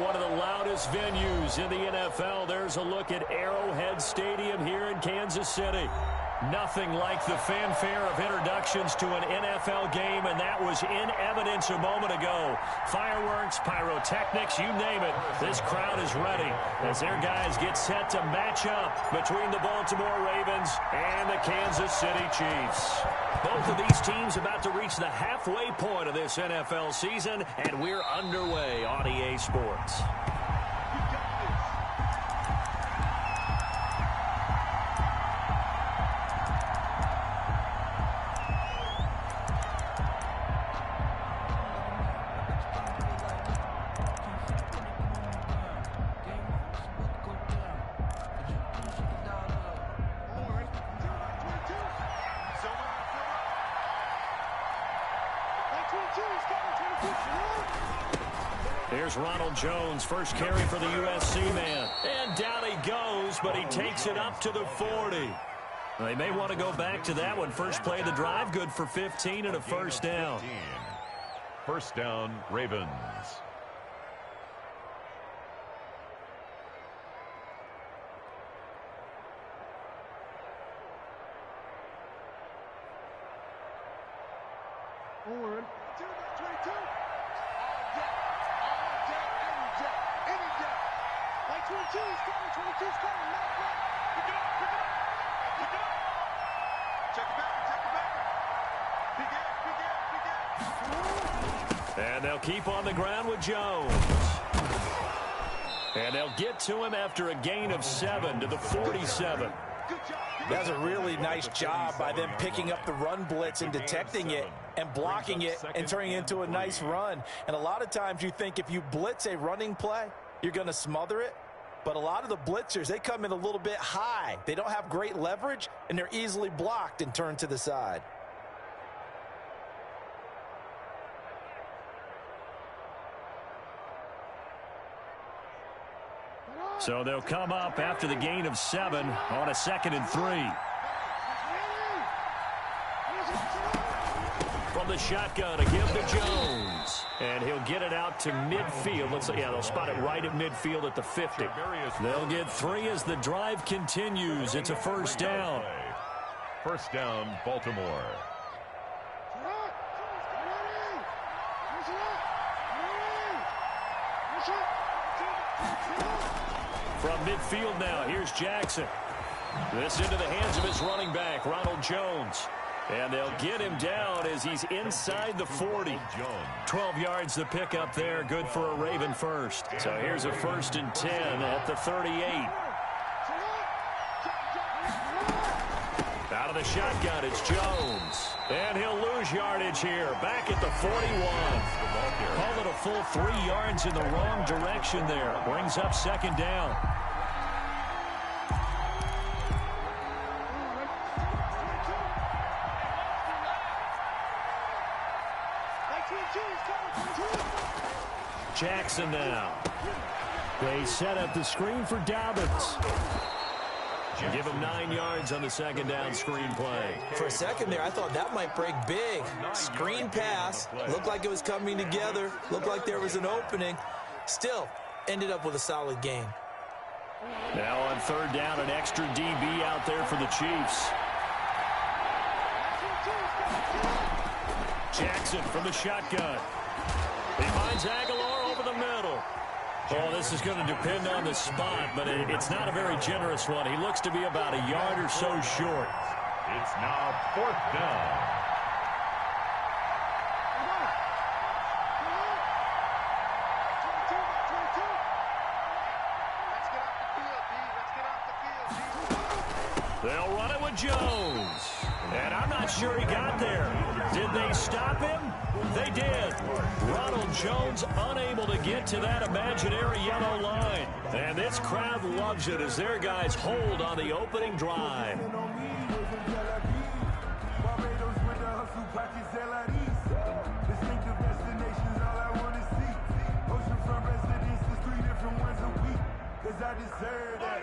one of the loudest venues in the NFL. There's a look at Arrowhead Stadium here in Kansas City. Nothing like the fanfare of introductions to an NFL game, and that was in evidence a moment ago. Fireworks, pyrotechnics, you name it. This crowd is ready as their guys get set to match up between the Baltimore Ravens and the Kansas City Chiefs. Both of these teams about to reach the halfway point of this NFL season, and we're underway on EA Sports. Here's Ronald Jones, first carry for the USC man. And down he goes, but he takes it up to the 40. They may want to go back to that one. First play of the drive, good for 15 and a first down. First down, Ravens. And they'll keep on the ground with Jones. And they'll get to him after a gain of 7 to the 47. That's a really nice job by them picking up the run blitz and detecting it and blocking it and turning it into a nice run. And a lot of times you think if you blitz a running play, you're going to smother it. But a lot of the blitzers, they come in a little bit high. They don't have great leverage, and they're easily blocked and turned to the side. So they'll come up after the gain of 7 on a 2nd and 3. From the shotgun, a give to Jones. And he'll get it out to midfield. Looks like, yeah, they'll spot it right at midfield at the 50. They'll get 3 as the drive continues. It's a first down. First down, Baltimore. From midfield now, here's Jackson. This into the hands of his running back, Ronald Jones. And they'll get him down as he's inside the 40. 12 yards to pick up there, good for a Raven first. So here's a 1st and 10 at the 38. Out of the shotgun, it's Jones. And he'll lose yardage here, back at the 41. Call it a full 3 yards in the wrong direction there. Brings up 2nd down. Jackson now. They set up the screen for Dobbins. Give him 9 yards on the 2nd down screen play. For a second there, I thought that might break big. Screen pass. Looked like it was coming together. Looked like there was an opening. Still, ended up with a solid gain. Now on 3rd down, an extra DB out there for the Chiefs. Jackson from the shotgun. He finds Aguilar over the middle. Oh, this is going to depend on the spot, but it's not a very generous one. He looks to be about a yard or so short. It's now 4th down. They'll run it with Jones. And I'm not sure he got there. Did they stop him? They did. Ronald Jones unable to get to that imaginary yellow line. And this crowd loves it as their guys hold on the opening drive.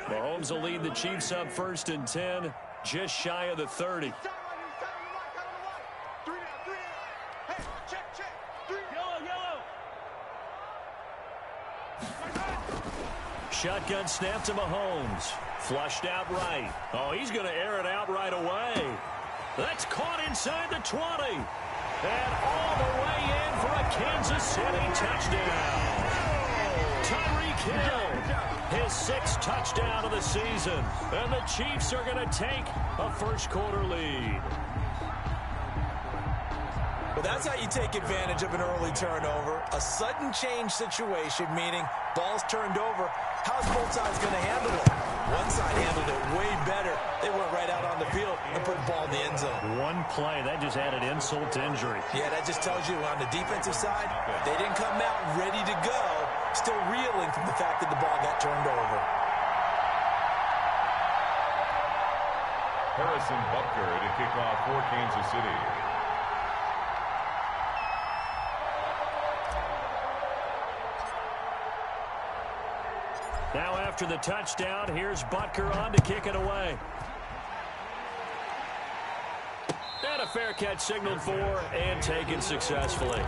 Mahomes will lead the Chiefs up 1st and 10, just shy of the 30. Shotgun snap to Mahomes. Flushed out right. Oh, he's going to air it out right away. That's caught inside the 20. And all the way in for a Kansas City touchdown. Tyreek Hill, his 6th touchdown of the season. And the Chiefs are going to take a first-quarter lead. Well, that's how you take advantage of an early turnover. A sudden change situation, meaning ball's turned over. How's both sides going to handle it? One side handled it way better. They went right out on the field and put the ball in the end zone. One play, that just added insult to injury. Yeah, that just tells you on the defensive side, they didn't come out ready to go, still reeling from the fact that the ball got turned over. Harrison Butker to kick off for Kansas City. Now after the touchdown, here's Butker on to kick it away. And a fair catch signaled for and taken successfully.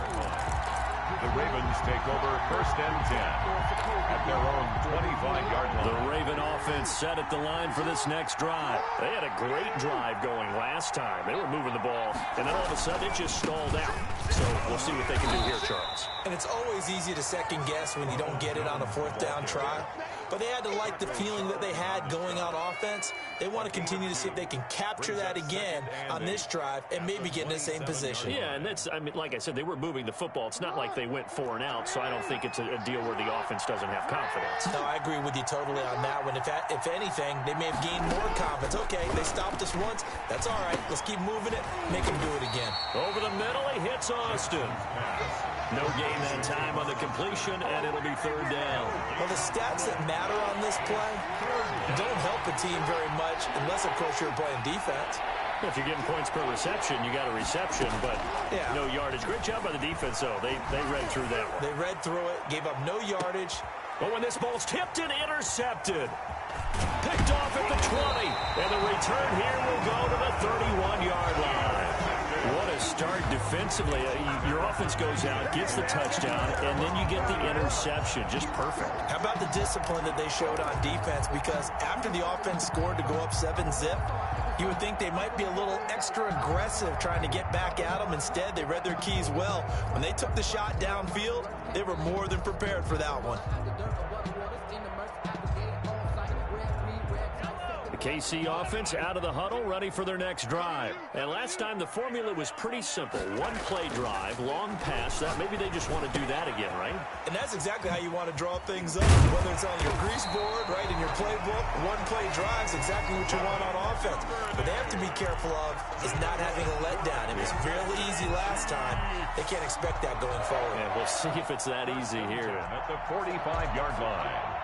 The Ravens take over 1st and 10 at their own 25-yard line. The Raven offense set at the line for this next drive. They had a great drive going last time. They were moving the ball, and then all of a sudden it just stalled out. So we'll see what they can do here, Charles. And it's always easy to second guess when you don't get it on a 4th down try. But they had to like the feeling that they had going on offense. They want to continue to see if they can capture that again on this drive and maybe get in the same position. Yeah, and that's, I mean, like I said, they were moving the football. It's not like they went 4 and out, so I don't think it's a deal where the offense doesn't have confidence. No, I agree with you totally on that one. If anything, they may have gained more confidence. Okay, they stopped us once. That's all right. Let's keep moving it. Make them do it again. Over the middle, he hits Austin. No gain that time on the completion, and it'll be 3rd down. Well, the stats that matter on this play don't help a team very much unless, of course, you're playing defense. If you're getting points per reception, you got a reception, but no yardage. Great job by the defense, though. They read through that one. They read through it, gave up no yardage. But when this ball's tipped and intercepted, picked off at the 20, and the return here will go to the 31-yard line. What a start defensively. Your offense goes out, gets the touchdown, and then you get the interception. Just perfect. How about the discipline that they showed on defense? Because after the offense scored to go up 7-zip, you would think they might be a little extra aggressive trying to get back at them. Instead, they read their keys well. When they took the shot downfield, they were more than prepared for that one. KC offense out of the huddle, ready for their next drive. And last time the formula was pretty simple. One play drive, long pass. That maybe they just want to do that again, right? And that's exactly how you want to draw things up. Whether it's on your grease board, right, in your playbook, one play drive is exactly what you want on offense. But they have to be careful of is not having a letdown. It was fairly easy last time. They can't expect that going forward. And we'll see if it's that easy here. At the 45-yard line.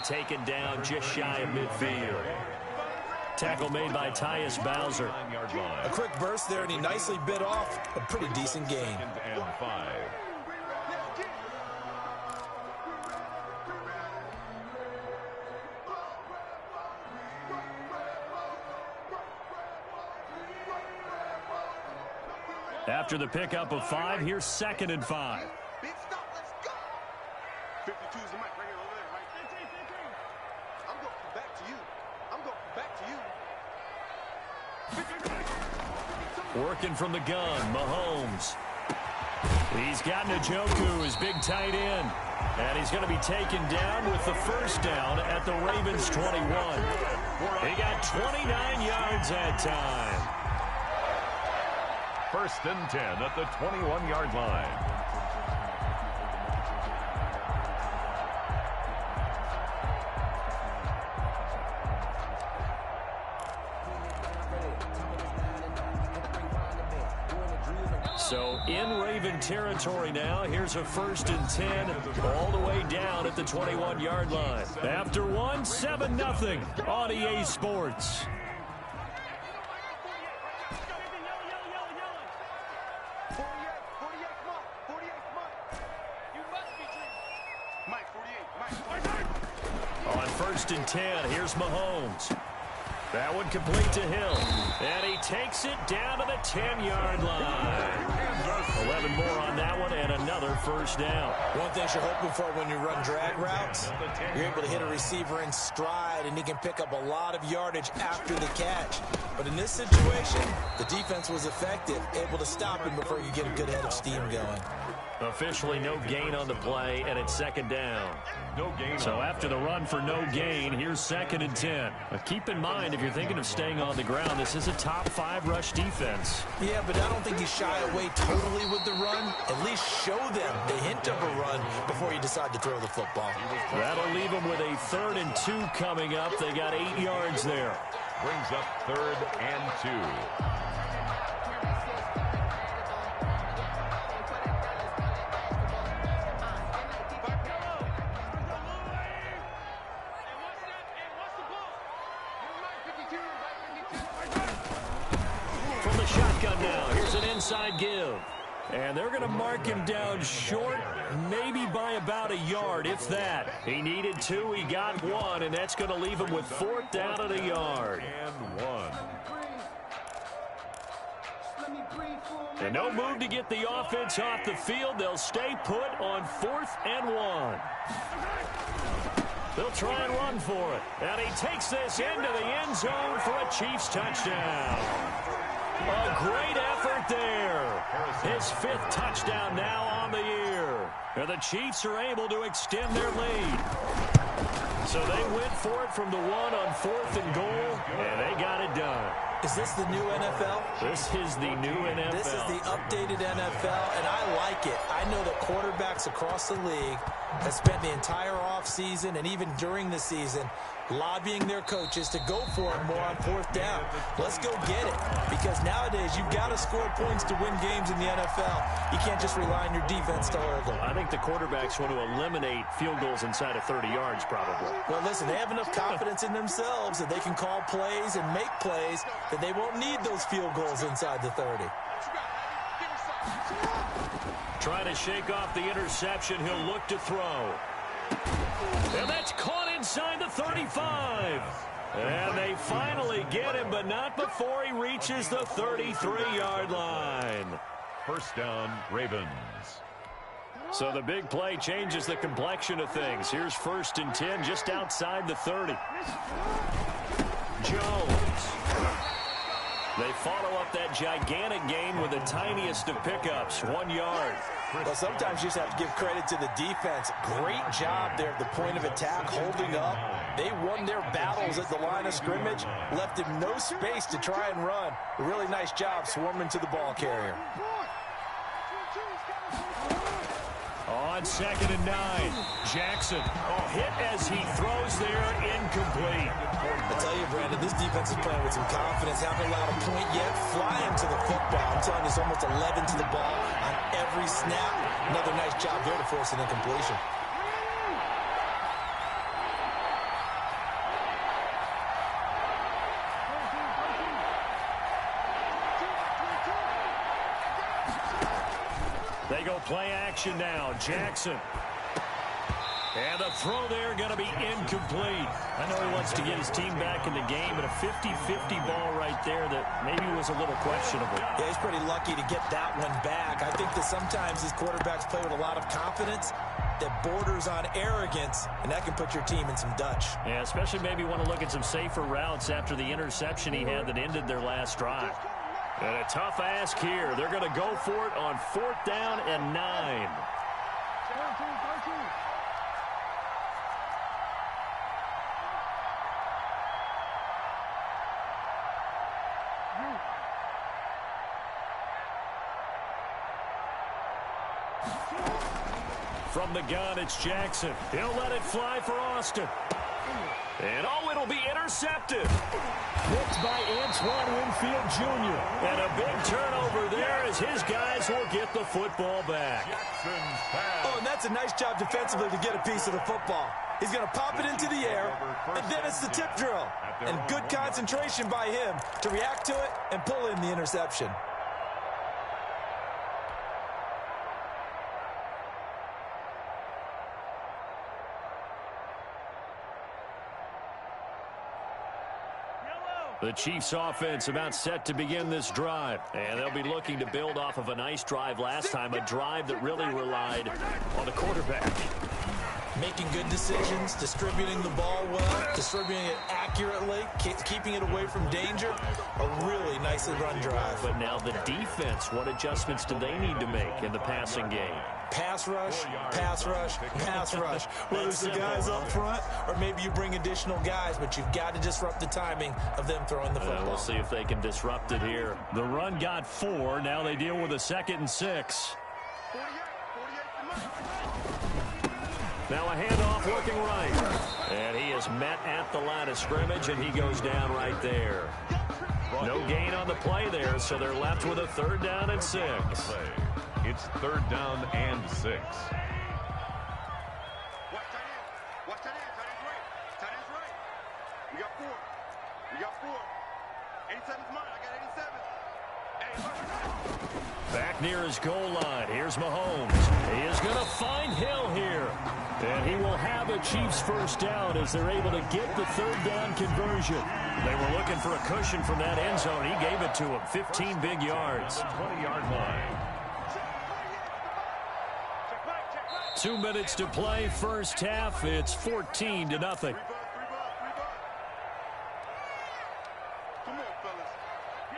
Taken down just shy of midfield. Tackle made by Tyus Bowser. A quick burst there, and he nicely bit off a pretty decent gain. And 5. After the pickup of 5, here's 2nd and 5. Big stop, let's go. 52's the mic right here over there, right? I'm going back to you. I'm going back to you. Working from the gun, Mahomes. He's got Njoku, his big tight end. And he's going to be taken down with the 1st down at the Ravens 21. He got 29 yards that time. 1st and 10 at the 21-yard line. So in Raven territory now. Here's a 1st and 10 all the way down at the 21-yard line. After 1, 7-0 on EA Sports. On first and 10. Here's Mahomes. That one complete to Hill. And he takes it down to the 10-yard line. 11 more on that one and another first down. One thing you're hoping for when you run drag routes, you're able to hit a receiver in stride, and he can pick up a lot of yardage after the catch. But in this situation, the defense was effective, able to stop him before you get a good head of steam going. Officially no gain on the play, and it's second down. No gain. So after the run for no gain, here's second and 10. Keep in mind, if you're thinking of staying on the ground, this is a top 5 rush defense. Yeah, but I don't think you shy away totally with the run. At least show them the hint of a run before you decide to throw the football. That'll leave them with a 3rd and 2 coming up. They got 8 yards there. Brings up 3rd and 2. From the shotgun now, here's an inside give. And they're going to mark him down short, maybe by about a yard, if that. He needed 2, he got 1, and that's going to leave him with 4th down at a yard. And 1. And no move to get the offense off the field. They'll stay put on 4th and 1. They'll try and run for it. And he takes this into the end zone for a Chiefs touchdown. A great effort there. His 5th touchdown now on the year. And the Chiefs are able to extend their lead. So they went for it from the 1 on 4th and goal, and they got it done. Is this the new NFL? This is the new NFL. This is the updated NFL, and I like it. I know that quarterbacks across the league have spent the entire offseason and even during the season lobbying their coaches to go for it more on 4th down. Let's go get it, because nowadays you've got to score points to win games in the NFL. You can't just rely on your defense to hold them. I think the quarterbacks want to eliminate field goals inside of 30 yards probably. Well, listen, they have enough confidence in themselves that they can call plays and make plays that they won't need those field goals inside the 30. Trying to shake off the interception. He'll look to throw. And that's caught inside the 35. And they finally get him, but not before he reaches the 33-yard line. First down, Ravens. So the big play changes the complexion of things. Here's 1st and 10 just outside the 30. Jones. They follow up that gigantic gain with the tiniest of pickups, 1 yard. Well, sometimes you just have to give credit to the defense. Great job there at the point of attack, holding up. They won their battles at the line of scrimmage, left him no space to try and run. A really nice job swarming to the ball carrier. On 2nd and 9, Jackson. Hit as he throws there, incomplete. I tell you, Brandon, this defense is playing with some confidence. Haven't allowed a point yet. Flying to the football. I'm telling you, it's almost 11 to the ball on every snap. Another nice job there to force an incompletion. They go play action now. Jackson. And the throw there going to be incomplete. I know he wants to get his team back in the game, but a 50-50 ball right there that maybe was a little questionable. Yeah, he's pretty lucky to get that one back. I think that sometimes these quarterbacks play with a lot of confidence that borders on arrogance, and that can put your team in some Dutch. Yeah, especially maybe want to look at some safer routes after the interception he had that ended their last drive. And a tough ask here. They're going to go for it on 4th down and 9. From the gun, it's Jackson. He'll let it fly for Austin. And it'll be intercepted. Picked by Antoine Winfield Jr. And a big turnover there as his guys will get the football back. Oh, and that's a nice job defensively to get a piece of the football. He's going to pop it into the air, and then it's the tip drill. And good concentration by him to react to it and pull in the interception. The Chiefs offense about set to begin this drive. And they'll be looking to build off of a nice drive last time, a drive that really relied on the quarterback. Making good decisions, distributing the ball well, distributing it accurately, keeping it away from danger. A really nicely run drive. But now the defense, what adjustments do they need to make in the passing game? Pass rush, pass rush, pass rush. Whether it's the guys up front or maybe you bring additional guys, but you've got to disrupt the timing of them throwing the football. We'll see if they can disrupt it here. The run got 4. Now they deal with a 2nd and 6. Now a handoff looking right. And he is met at the line of scrimmage, and he goes down right there. No gain on the play there, so they're left with a 3rd down and 6. It's 3rd down and 6. Watch tight end. Watch tight end. Tight end's right. Tight end's right. We got 4. We got 4. 87's mine. I got 87. Back near his goal line. Here's Mahomes. He is going to find Hill here. And he will have a Chiefs 1st down as they're able to get the 3rd down conversion. They were looking for a cushion from that end zone. He gave it to him. 15 big yards. 20-yard line. 2 minutes to play, 1st half. It's 14-0.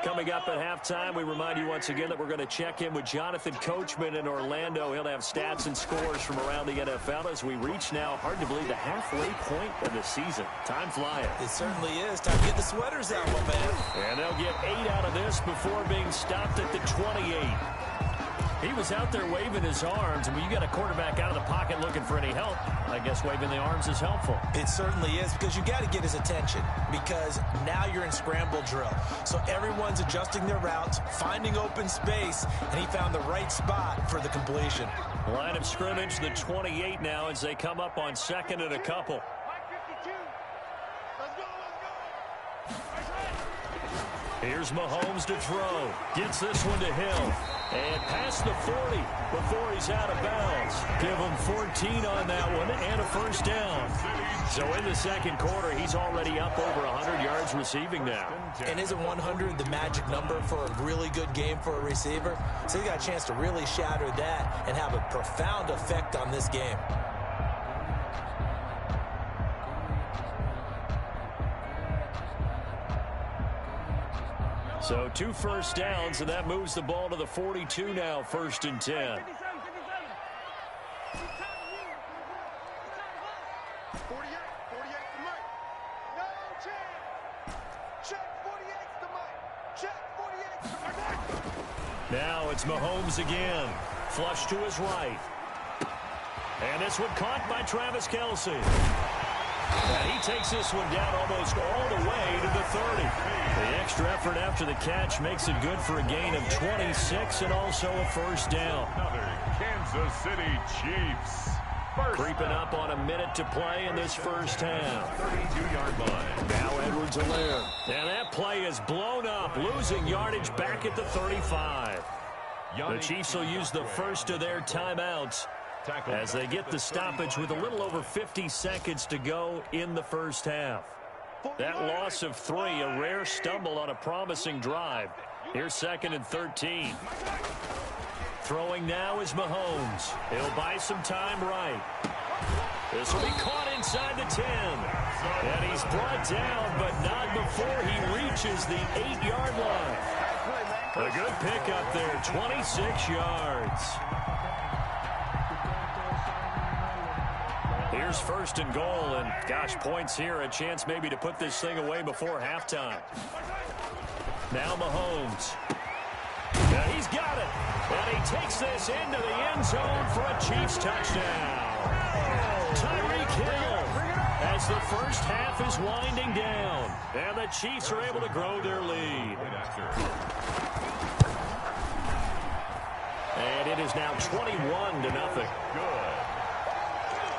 Coming up at halftime, we remind you once again that we're going to check in with Jonathan Coachman in Orlando. He'll have stats and scores from around the NFL as we reach now, hard to believe, the halfway point of the season. Time flying. It certainly is. Time to get the sweaters out, my man. And they'll get 8 out of this before being stopped at the 28. He was out there waving his arms, and when you got a quarterback out of the pocket looking for any help, I guess waving the arms is helpful. It certainly is, because you got to get his attention, because now you're in scramble drill. So everyone's adjusting their routes, finding open space, and he found the right spot for the completion. Line of scrimmage, the 28 now as they come up on 2nd and a couple. Here's Mahomes to throw. Gets this one to Hill. And past the 40 before he's out of bounds. Give him 14 on that one and a 1st down. So in the 2nd quarter, he's already up over 100 yards receiving now. And isn't 100 the magic number for a really good game for a receiver? So he got a chance to really shatter that and have a profound effect on this game. So 2 1st downs, and that moves the ball to the 42 now, 1st and 10. 48 to Mike. No chance. Check 48 to Mike. Check 48 to Mike. Now it's Mahomes again. Flush to his right. And this one caught by Travis Kelce. And he takes this one down almost all the way to the 30. The extra effort after the catch makes it good for a gain of 26 and also a 1st down. Another Kansas City Chiefs. Creeping up on a minute to play in this 1st half. 32-yard line. Now Edwards-Helaire. And that play is blown up, losing yardage back at the 35. The Chiefs will use the first of their timeouts as they get the stoppage with a little over 50 seconds to go in the 1st half. That loss of 3, a rare stumble on a promising drive. Here's 2nd and 13. Throwing now is Mahomes. He'll buy some time right. This will be caught inside the 10. And he's brought down, but not before he reaches the 8-yard line. A good pickup there, 26 yards. Here's 1st and goal, and gosh, points here, a chance maybe to put this thing away before halftime. Now Mahomes. And he's got it. And he takes this into the end zone for a Chiefs touchdown. Tyreek Hill as the 1st half is winding down. And the Chiefs are able to grow their lead. And it is now 21-0. Good.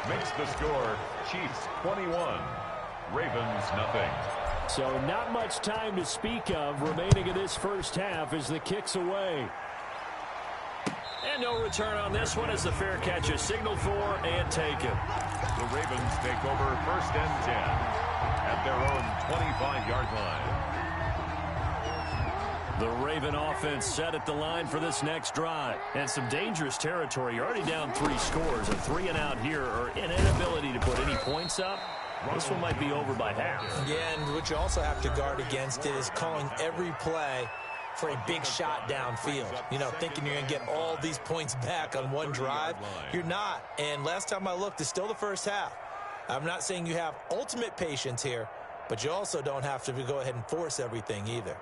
Makes the score Chiefs 21, Ravens nothing. So not much time to speak of remaining in this 1st half as the kick's away. And no return on this one as the fair catch is signaled for and taken. The Ravens take over 1st and 10 at their own 25-yard line. The Raven offense set at the line for this next drive. And some dangerous territory. You're already down 3 scores. A 3 and out here, or an inability to put any points up. This one might be over by half. Yeah, and what you also have to guard against is calling every play for a big shot downfield. You know, thinking you're going to get all these points back on one drive. You're not. And last time I looked, it's still the first half. I'm not saying you have ultimate patience here, but you also don't have to go ahead and force everything either.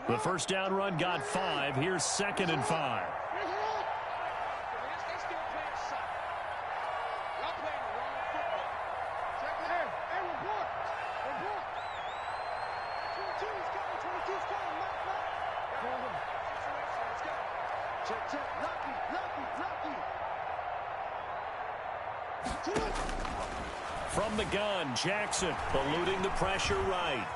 The first down run got 5. Here's 2nd and 5. From the gun, Jackson eluding the pressure right.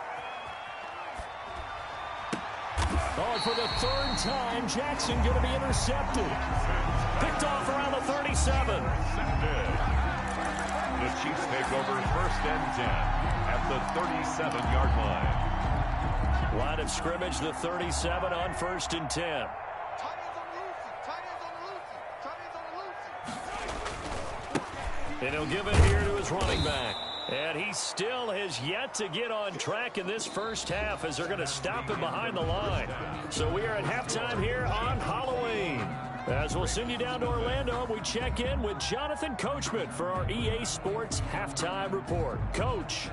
Oh, for the 3rd time, Jackson going to be intercepted. Picked off around the 37. The Chiefs take over 1st and 10 at the 37-yard line. Line of scrimmage, the 37 on 1st and 10. And he'll give it here to his running back. And he still has yet to get on track in this first half as they're going to stop him behind the line. So we are at halftime here on Halloween. As we'll send you down to Orlando, we check in with Jonathan Coachman for our EA Sports Halftime Report. Coach.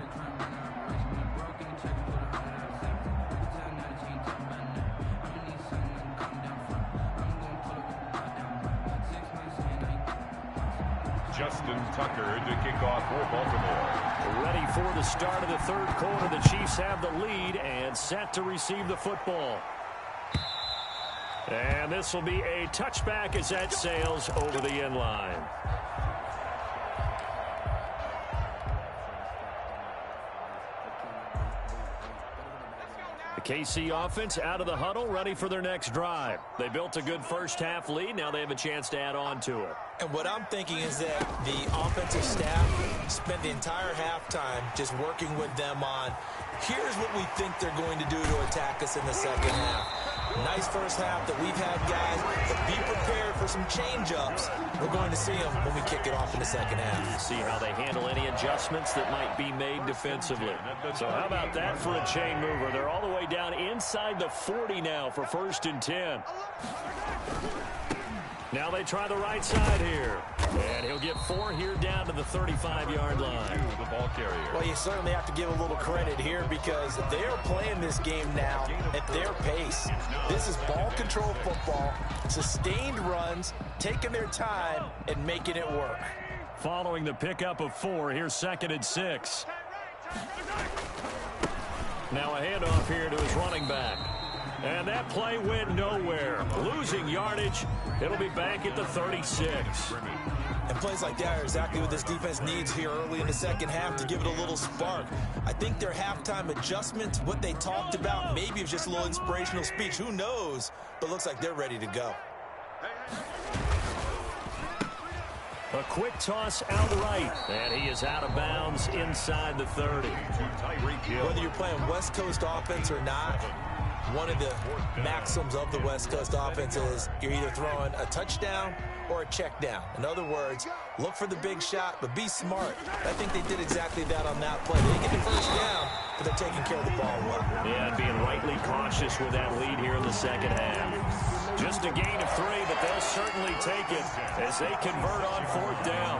Justin Tucker to kick off for Baltimore. Ready for the start of the 3rd quarter. The Chiefs have the lead and set to receive the football. And this will be a touchback as that sails over the end line. The KC offense out of the huddle, ready for their next drive. They built a good first half lead. Now they have a chance to add on to it. And what I'm thinking is that the offensive staff spent the entire halftime just working with them on, here's what we think they're going to do to attack us in the second half. Nice first half that we've had, guys, but be prepared for some change-ups. We're going to see them when we kick it off in the second half. See how they handle any adjustments that might be made defensively. So how about that for a chain mover? They're all the way down inside the 40 now for 1st and 10. Now they try the right side here. And he'll get 4 here down to the 35-yard line. The ball carrier. Well, you certainly have to give a little credit here because they are playing this game now at their pace. This is ball control football, sustained runs, taking their time and making it work. Following the pickup of 4, here's 2nd and 6. Now a handoff here to his running back. And that play went nowhere. Losing yardage. It'll be back at the 36. And plays like that are exactly what this defense needs here early in the second half to give it a little spark. I think their halftime adjustments, what they talked about, maybe it was just a little inspirational speech. Who knows? But looks like they're ready to go. A quick toss out right. And he is out of bounds inside the 30. Whether you're playing West Coast offense or not, one of the maxims of the West Coast offense is you're either throwing a touchdown or a check down. In other words, look for the big shot, but be smart. I think they did exactly that on that play. They didn't get the first down, but they're taking care of the ball well. Yeah, and being rightly cautious with that lead here in the second half. Just a gain of 3, but they'll certainly take it as they convert on 4th down.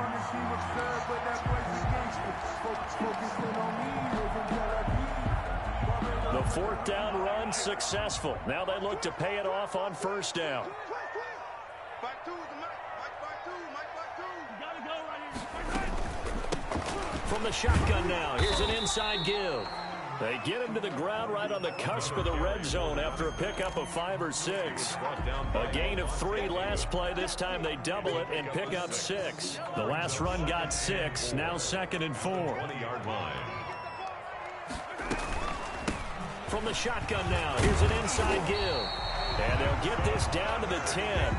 The 4th down run successful. Now they look to pay it off on 1st down. From the shotgun now, here's an inside give. They get him to the ground right on the cusp of the red zone after a pickup of 5 or 6. A gain of 3 last play. This time they double it and pick up 6. The last run got 6. Now 2nd and 4. 20-yard line. From the shotgun now, here's an inside give. And they'll get this down to the 10.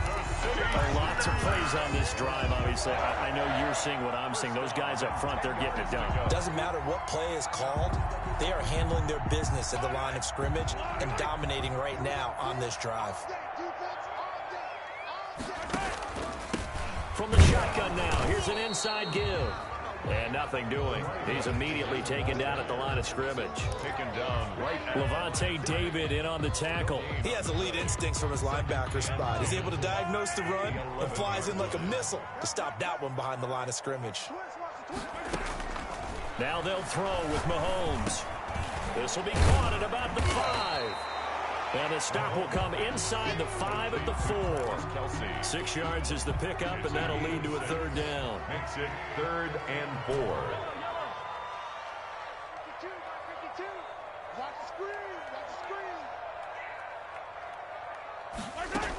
Lots of plays on this drive, obviously. I know you're seeing what I'm seeing. Those guys up front, they're getting it done. Doesn't matter what play is called. They are handling their business at the line of scrimmage and dominating right now on this drive. From the shotgun now, here's an inside give. And nothing doing. He's immediately taken down at the line of scrimmage. Taken down right at Levante David in on the tackle. He has elite instincts from his linebacker spot. He's able to diagnose the run and flies in like a missile to stop that one behind the line of scrimmage. Now they'll throw with Mahomes. This will be caught at about the 5. And the stop will come inside the 5 at the 4. Kelsey. 6 yards is the pickup, and that'll lead to a third down. Makes it 3rd and 4. Watch the screen. Watch the screen.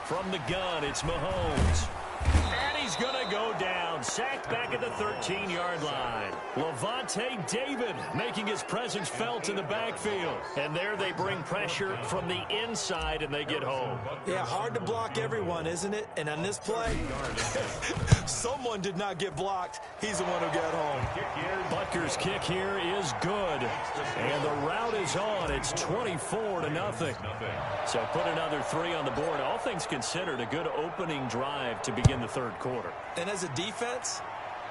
From the gun, it's Mahomes. And he's going to go down. Sacked back at the 13-yard line. Levante David making his presence felt in the backfield. And there they bring pressure from the inside, and they get home. Yeah, hard to block everyone, isn't it? And on this play, someone did not get blocked. He's the one who got home. Butker's kick here is good. And the route is on. It's 24-0. So put another 3 on the board. All things considered, a good opening drive to begin the third quarter. And as a defense,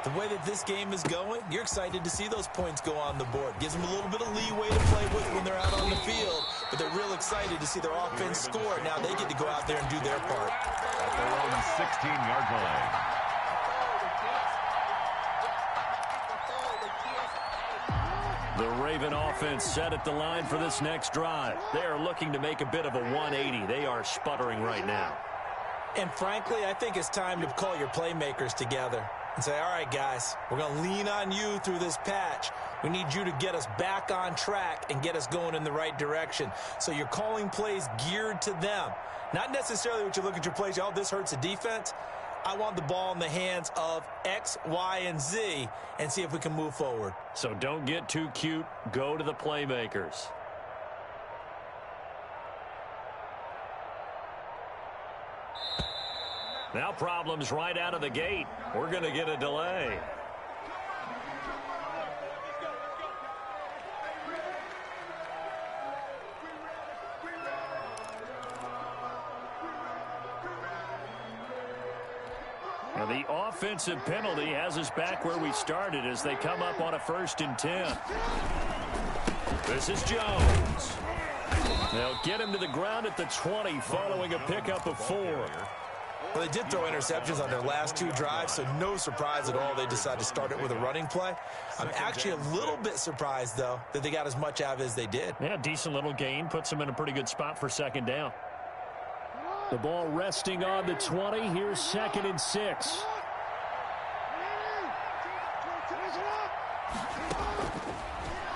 the way that this game is going, you're excited to see those points go on the board. Gives them a little bit of leeway to play with when they're out on the field, but they're real excited to see their offense score. Now they get to go out there and do their part. At their own 16-yard line. The Raven offense set at the line for this next drive. They are looking to make a bit of a 180. They are sputtering right now. And frankly, I think it's time to call your playmakers together and say, all right, guys, we're going to lean on you through this patch. We need you to get us back on track and get us going in the right direction. So you're calling plays geared to them. Not necessarily what you look at your plays, oh, this hurts the defense. I want the ball in the hands of X, Y, and Z and see if we can move forward. So don't get too cute. Go to the playmakers. Now problems right out of the gate. We're going to get a delay. Now the offensive penalty has us back where we started as they come up on a 1st and 10. This is Jones. They'll get him to the ground at the 20 following a pickup of 4. Well, they did throw interceptions on their last 2 drives, so no surprise at all they decided to start it with a running play. I'm actually a little bit surprised, though, that they got as much out of it as they did. Yeah, decent little gain. Puts them in a pretty good spot for 2nd down. The ball resting on the 20. Here's 2nd and 6.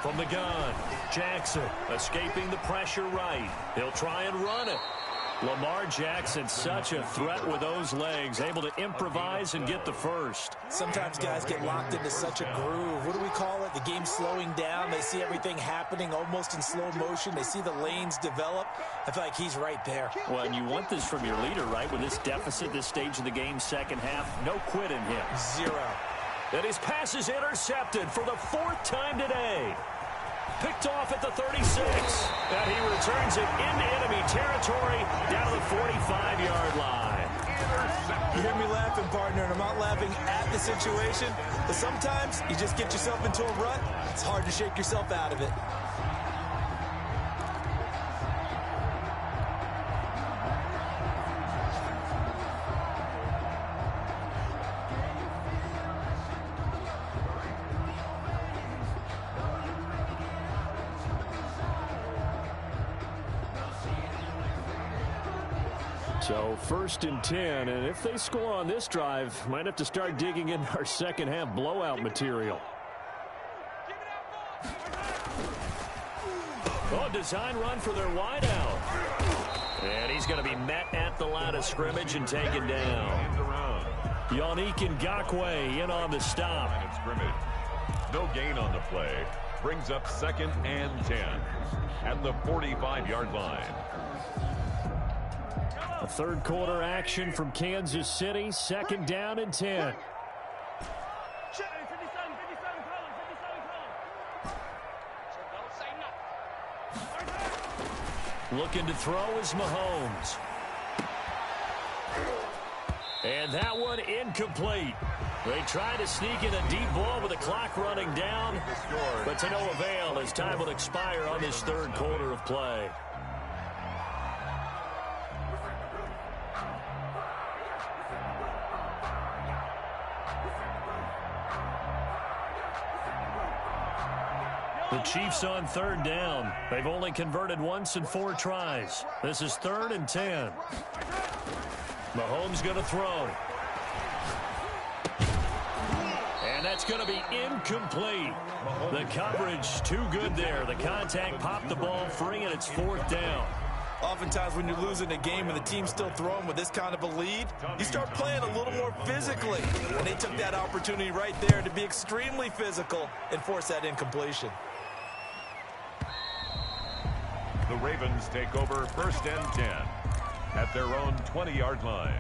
From the gun, Jackson escaping the pressure right. He'll try and run it. Lamar Jackson, such a threat with those legs, able to improvise and get the first. Sometimes guys get locked into such a groove. What do we call it? The game's slowing down. They see everything happening almost in slow motion. They see the lanes develop. I feel like he's right there. Well, and you want this from your leader, right? With this deficit, this stage of the game, 2nd half, no quit in him. 0. And his pass is intercepted for the 4th time today. Picked off at the 36. And he returns it into enemy territory down to the 45-yard line. You hear me laughing, partner, and I'm not laughing at the situation, but sometimes you just get yourself into a rut. It's hard to shake yourself out of it. So 1st and 10, and if they score on this drive, might have to start digging in our 2nd half blowout material. Oh, design run for their wideout. And he's going to be met at the line of scrimmage and taken down. Yannick Ngakoue in on the stop. Scrimmage. No gain on the play. Brings up 2nd and 10 at the 45-yard line. A third quarter action from Kansas City. Second down and 10. Looking to throw is Mahomes. And that one incomplete. They try to sneak in a deep ball with the clock running down, but to no avail as time will expire on this third quarter of play. The Chiefs on third down. They've only converted once in 4 tries. This is 3rd and 10. Mahomes going to throw. And that's going to be incomplete. The coverage too good there. The contact popped the ball free, and it's 4th down. Oftentimes when you're losing a game and the team's still throwing with this kind of a lead, you start playing a little more physically. And they took that opportunity right there to be extremely physical and force that incompletion. The Ravens take over 1st and 10 at their own 20-yard line.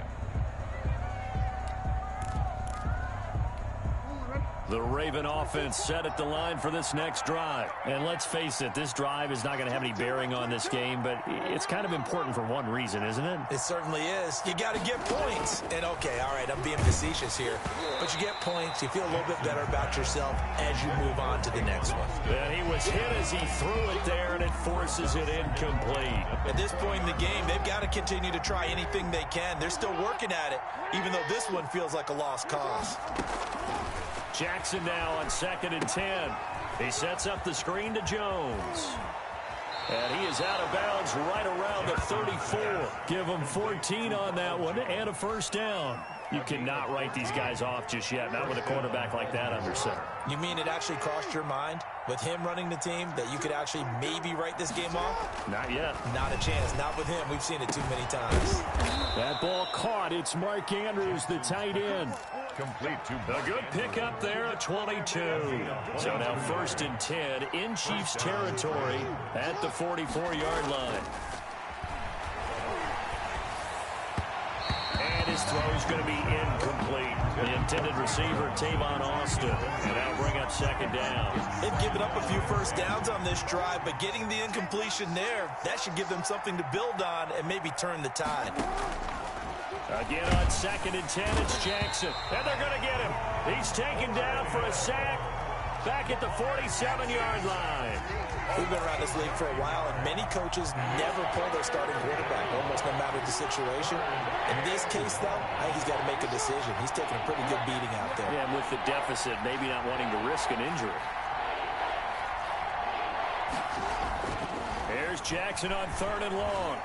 The Raven offense set at the line for this next drive. And let's face it, this drive is not going to have any bearing on this game, but it's kind of important for one reason, isn't it? It certainly is. You got to get points. And, okay, all right, I'm being facetious here. But you get points, you feel a little bit better about yourself as you move on to the next one. And he was hit as he threw it there, and it forces it incomplete. At this point in the game, they've got to continue to try anything they can. They're still working at it, even though this one feels like a lost cause. Jackson now on 2nd and 10. He sets up the screen to Jones. And he is out of bounds right around the 34. Give him 14 on that one and a 1st down. You cannot write these guys off just yet, not with a quarterback like that under center. You mean it actually crossed your mind with him running the team that you could actually maybe write this game off? Not yet. Not a chance. Not with him. We've seen it too many times. That ball caught. It's Mark Andrews, the tight end. Complete to a good pickup there at 22. So now 1st and 10 in Chiefs territory at the 44-yard line. And his throw is going to be incomplete. The intended receiver, Tavon Austin. And that'll bring up 2nd down. They've given up a few 1st downs on this drive, but getting the incompletion there, that should give them something to build on and maybe turn the tide. Again on 2nd and 10, it's Jackson. And they're going to get him. He's taken down for a sack back at the 47-yard line. We've been around this league for a while, and many coaches never pull their starting quarterback, almost no matter the situation. In this case, though, I think he's got to make a decision. He's taking a pretty good beating out there. Yeah, and with the deficit, maybe not wanting to risk an injury. Here's Jackson on 3rd and long.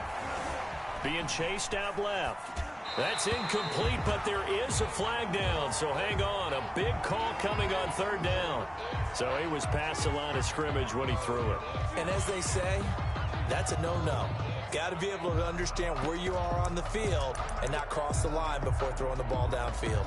Being chased out left. That's incomplete, but there is a flag down, so hang on. A big call coming on 3rd down. So he was past the line of scrimmage when he threw it. And as they say, that's a no-no. Got to be able to understand where you are on the field and not cross the line before throwing the ball downfield.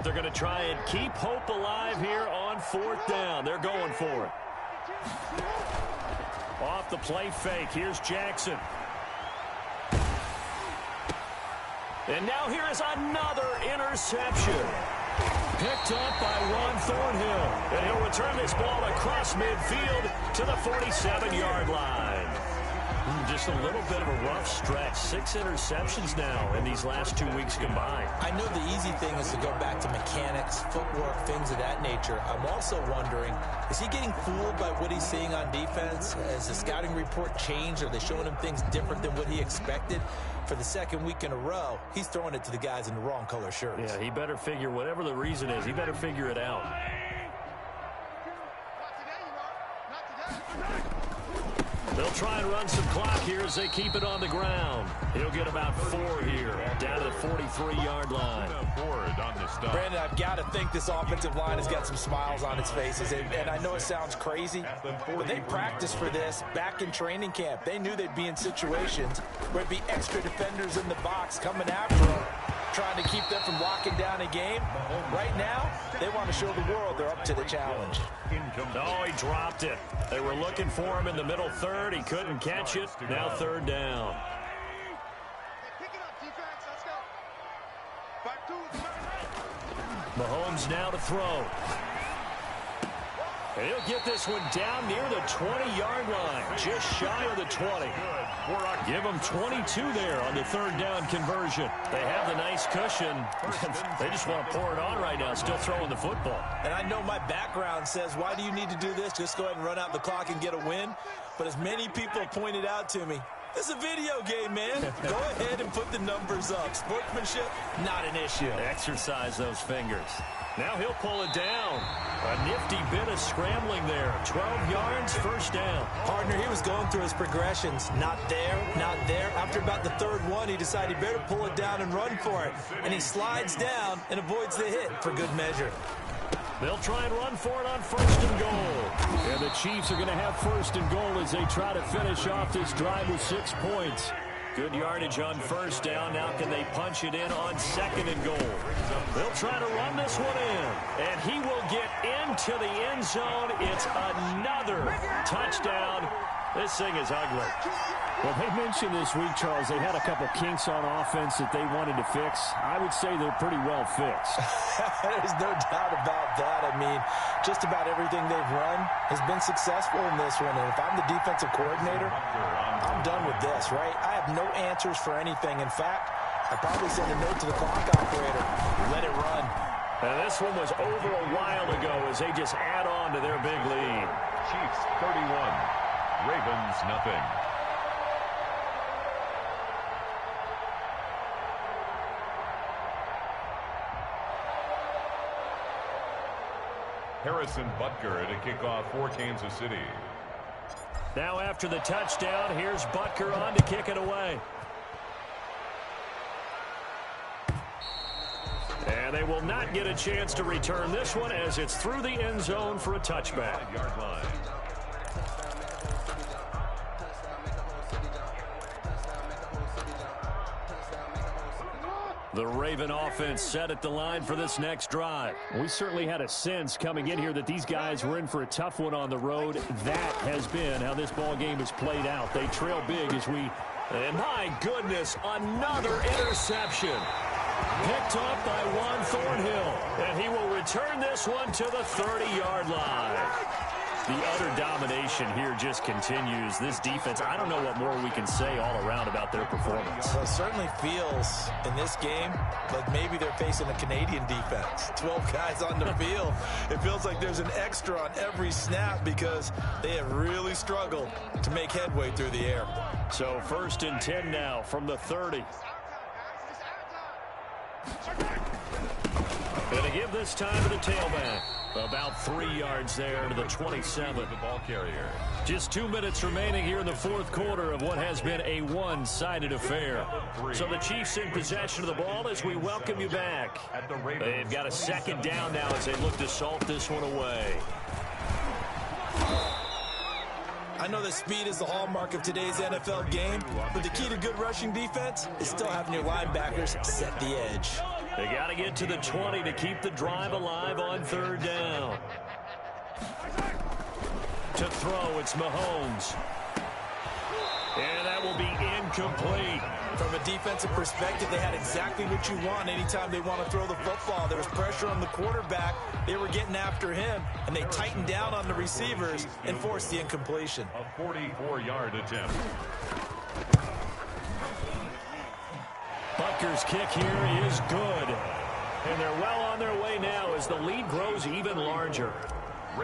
They're going to try and keep hope alive here on 4th down. They're going for it. Off the play fake. Here's Jackson. And now here is another interception. Picked up by Juan Thornhill. And he'll return this ball across midfield to the 47-yard line. Just a little bit of a rough stretch. 6 interceptions now in these last 2 weeks combined. I know the easy thing is to go back to mechanics, footwork, things of that nature. I'm also wondering, is he getting fooled by what he's seeing on defense? Has the scouting report changed? Are they showing him things different than what he expected? For the 2nd week in a row, he's throwing it to the guys in the wrong color shirts. Yeah, he better figure, whatever the reason is, he better figure it out. They'll try and run some clock here as they keep it on the ground. He'll get about 4 here, down to the 43-yard line. Brandon, I've got to think this offensive line has got some smiles on its faces. And I know it sounds crazy, but they practiced for this back in training camp. They knew they'd be in situations where it'd be extra defenders in the box coming after them, trying to keep them from locking down a game. Right now, they want to show the world they're up to the challenge. Oh, he dropped it. They were looking for him in the middle third. He couldn't catch it. Now 3rd down. Pick it up, defense. Let's go. 5-2. Mahomes now to throw. And he'll get this one down near the 20-yard line, just shy of the 20. Give them 22 there on the 3rd down conversion. They have the nice cushion. They just want to pour it on right now, still throwing the football. And I know my background says, why do you need to do this? Just go ahead and run out the clock and get a win. But as many people have pointed out to me, this is a video game, man. Go ahead and put the numbers up. Sportsmanship, not an issue. Exercise those fingers. Now he'll pull it down. A nifty bit of scrambling there. 12 yards, 1st down. Partner, he was going through his progressions. Not there, not there. After about the 3rd one, he decided he better pull it down and run for it. And he slides down and avoids the hit for good measure. They'll try and run for it on 1st and goal. And the Chiefs are going to have 1st and goal as they try to finish off this drive with 6 points. Good yardage on 1st down. Now can they punch it in on 2nd and goal? They'll try to run this one in. And he will get into the end zone. It's another touchdown. This thing is ugly. Well, they mentioned this week, Charles, they had a couple kinks on offense that they wanted to fix. I would say they're pretty well fixed. There's no doubt about that. I mean, just about everything they've run has been successful in this one. And if I'm the defensive coordinator, I'm done with this, right? I have no answers for anything. In fact, I'd probably send a note to the clock operator. Let it run. And this one was over a while ago as they just add on to their big lead. Chiefs 31, Ravens nothing. Harrison Butker to kick off for Kansas City. Now after the touchdown, here's Butker on to kick it away. And they will not get a chance to return this one as it's through the end zone for a touchback. 5-yard line. The Raven offense set at the line for this next drive. We certainly had a sense coming in here that these guys were in for a tough one on the road. That has been how this ball game has played out. They trail big as we... And my goodness, another interception. Picked up by Juan Thornhill. And he will return this one to the 30-yard line. The utter domination here just continues. This defense, I don't know what more we can say all around about their performance. Well, it certainly feels in this game like maybe they're facing a Canadian defense. 12 guys on the field. It feels like there's an extra on every snap because they have really struggled to make headway through the air. So 1st and 10 now from the 30. Going to give this time to the tailback. About 3 yards there to the 27. The ball carrier. Just 2 minutes remaining here in the 4th quarter of what has been a one-sided affair. So the Chiefs in possession of the ball as we welcome you back. They've got a 2nd down now as they look to salt this one away. I know that speed is the hallmark of today's NFL game, but the key to good rushing defense is still having your linebackers set the edge. They got to get to the 20 to keep the drive alive on 3rd down. To throw, it's Mahomes. And that will be incomplete. From a defensive perspective, they had exactly what you want anytime they want to throw the football. There was pressure on the quarterback. They were getting after him, and they tightened down on the receivers and forced the incompletion. A 44-yard attempt. Butker's kick here is good. And they're well on their way now as the lead grows even larger.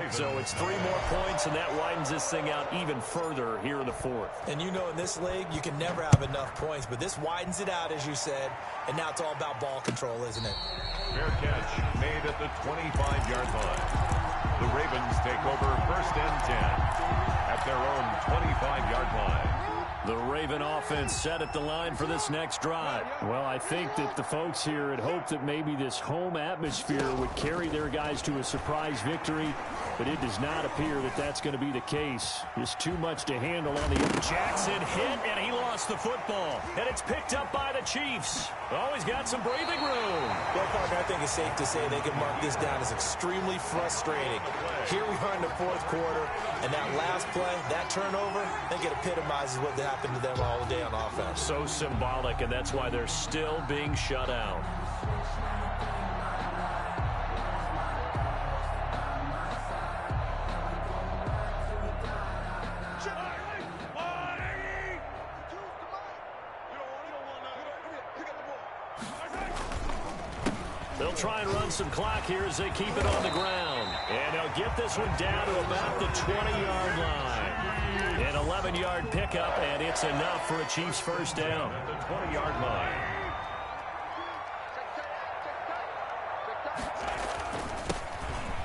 So it's 3 more points, and that widens this thing out even further here in the 4th. And you know in this league, you can never have enough points, but this widens it out, as you said, and now it's all about ball control, isn't it? Fair catch made at the 25-yard line. The Ravens take over 1st and 10 at at their own 25-yard line. The Raven offense set at the line for this next drive. Well, I think that the folks here had hoped that maybe this home atmosphere would carry their guys to a surprise victory, but it does not appear that that's going to be the case. Just too much to handle on the end. Jackson hit, and he lost the football. And it's picked up by the Chiefs. Always got some breathing room. Well, partner, I think it's safe to say they can mark this down as extremely frustrating. Here we are in the fourth quarter, and that last play, that turnover, I think it epitomizes what happened to them all day on offense. So symbolic, and that's why they're still being shut out. They'll try and run some clock here as they keep it on the ground. And they'll get this one down to about the 20-yard line. An 11-yard pickup, and it's enough for a Chiefs first down. At the 20-yard line.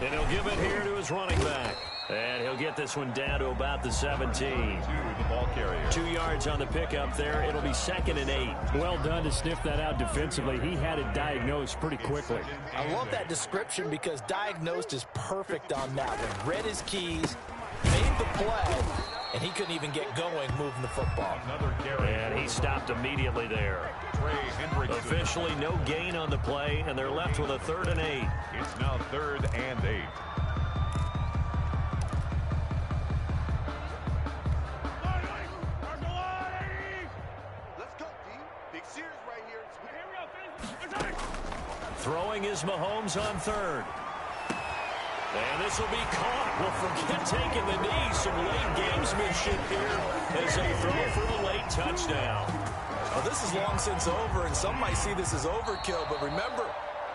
And he'll give it here to his running back. And he'll get this one down to about the 17. The ball carrier. 2 yards on the pickup there. It'll be 2nd and 8. Well done to sniff that out defensively. He had it diagnosed pretty quickly. I love that description because diagnosed is perfect on that one. Read his keys, made the play, and he couldn't even get going moving the football. Another carry. And he stopped immediately there. Officially no gain on the play, and they're left with a 3rd and 8. It's now 3rd and 8. Throwing is Mahomes on 3rd. And this will be caught. Well, forget taking the knee. Some late gamesmanship here as they throw for the late touchdown. Well, this is long since over, and some might see this as overkill, but remember,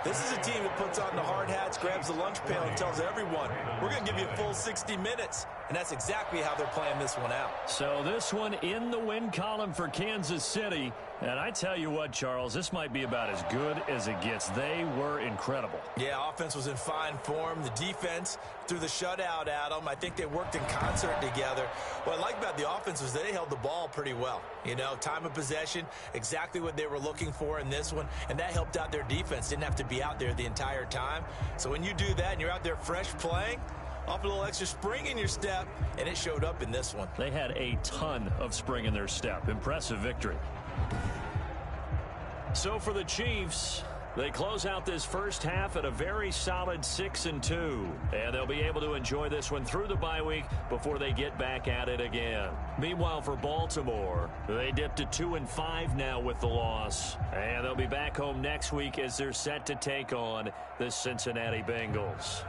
this is a team that puts on the hard hats, grabs the lunch pail, and tells everyone, we're going to give you a full 60 minutes. And that's exactly how they're playing this one out. So this one in the win column for Kansas City. And I tell you what, Charles, this might be about as good as it gets. They were incredible. Yeah, offense was in fine form. The defense threw the shutout at them. I think they worked in concert together. What I like about the offense was they held the ball pretty well. You know, time of possession, exactly what they were looking for in this one. And that helped out their defense. Didn't have to be out there the entire time. So when you do that and you're out there fresh playing, off a little extra spring in your step, and it showed up in this one. They had a ton of spring in their step. Impressive victory. So for the Chiefs, they close out this first half at a very solid 6-2. And they'll be able to enjoy this one through the bye week before they get back at it again. Meanwhile, for Baltimore, they dipped to 2-5 now with the loss. And they'll be back home next week as they're set to take on the Cincinnati Bengals.